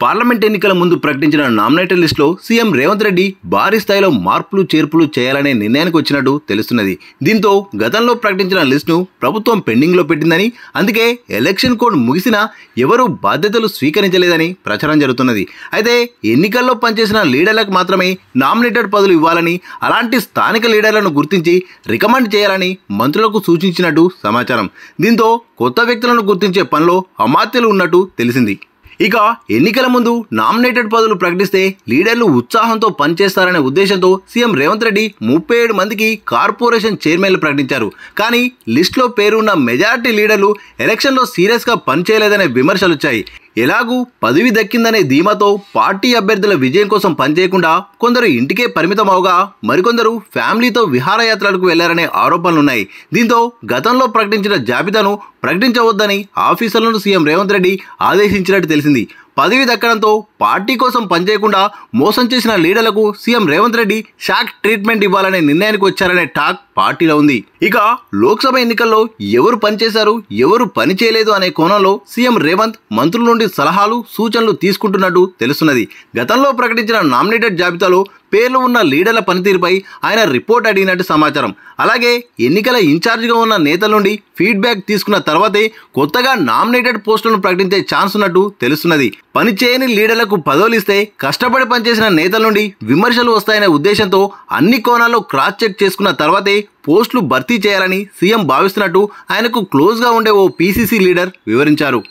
Parliament ఎన్నికల ముందు ప్రకటించిన నామినేటెడ్ లిస్టులో సీఎం రేవంత్ రెడ్డి భారీ స్థాయిలో మార్పులు చేర్పులు చేయాలనే నిర్ణయానికి వచ్చినట్టు తెలుస్తున్నది. దీంతో గతంలో ప్రకటించిన లిస్టును ప్రభుత్వం పెండింగ్లో పెట్టిందని, అందుకే ఎలక్షన్ కోడ్ ముగిసినా ఎవరూ బాధ్యతలు స్వీకరించలేదని ప్రచారం జరుగుతున్నది. అయితే ఎన్నికల్లో పనిచేసిన లీడర్లకు మాత్రమే నామినేటెడ్ పదవులు ఇవ్వాలని, అలాంటి స్థానిక లీడర్లను గుర్తించి రికమెండ్ చేయాలని మంత్రులకు సూచించినట్టు సమాచారం. దీంతో కొత్త వ్యక్తులను గుర్తించే పనిలో అమాత్యులు ఉన్నట్టు తెలిసింది. ఇక ఎన్నికల ముందు నామినేటెడ్ పదవులు ప్రకటిస్తే లీడర్లు ఉత్సాహంతో పనిచేస్తారనే ఉద్దేశంతో సీఎం రేవంత్ రెడ్డి 37 మందికి కార్పొరేషన్ చైర్మన్లు ప్రకటించారు. కానీ లిస్టులో పేరున్న మెజారిటీ లీడర్లు ఎలక్షన్లో సీరియస్గా పనిచేయలేదనే విమర్శలు వచ్చాయి. ఎలాగూ పదవి దక్కిందనే ధీమాతో పార్టీ అభ్యర్థుల విజయం కోసం పనిచేయకుండా కొందరు ఇంటికే పరిమితం అవగా మరికొందరు ఫ్యామిలీతో విహారయాత్రలకు వెళ్లారనే ఆరోపణలున్నాయి. దీంతో గతంలో ప్రకటించిన జాబితాను ప్రకటించవద్దని ఆఫీసర్లను సీఎం రేవంత్ రెడ్డి ఆదేశించినట్టు తెలిసింది. పదవి దక్కడంతో పార్టీ కోసం పనిచేయకుండా మోసం చేసిన లీడర్లకు CM Revanth Reddy shock treatment ఇవ్వాలనే నిర్ణయానికి వచ్చారనే టాక్ పార్టీలో ఉంది. ఇక లోక్సభ ఎన్నికల్లో ఎవరు పనిచేశారు, ఎవరు పని చేయలేదు అనే కోణంలో సీఎం రేవంత్ మంత్రుల నుండి సలహాలు, సూచనలు తీసుకుంటున్నట్టు తెలుస్తున్నది. గతంలో ప్రకటించిన నామినేటెడ్ జాబితాలో పేర్లు ఉన్న లీడర్ల పనితీరుపై ఆయన రిపోర్ట్ అడిగినట్టు సమాచారం. అలాగే ఎన్నికల ఇన్ఛార్జిగా ఉన్న నేతల నుండి ఫీడ్బ్యాక్ తీసుకున్న తర్వాతే కొత్తగా నామినేటెడ్ పోస్టులను ప్రకటించే ఛాన్స్ ఉన్నట్టు తెలుస్తున్నది. పనిచేయని లీడర్లకు పదవులు ఇస్తే కష్టపడి పనిచేసిన నేతల నుండి విమర్శలు వస్తాయనే ఉద్దేశంతో అన్ని కోణాల్లో క్రాస్ చెక్ చేసుకున్న తర్వాతే పోస్టులు భర్తీ చేయాలని సీఎం భావిస్తున్నట్టు ఆయనకు క్లోజ్గా ఉండే ఓ పీసీసీ లీడర్ వివరించారు.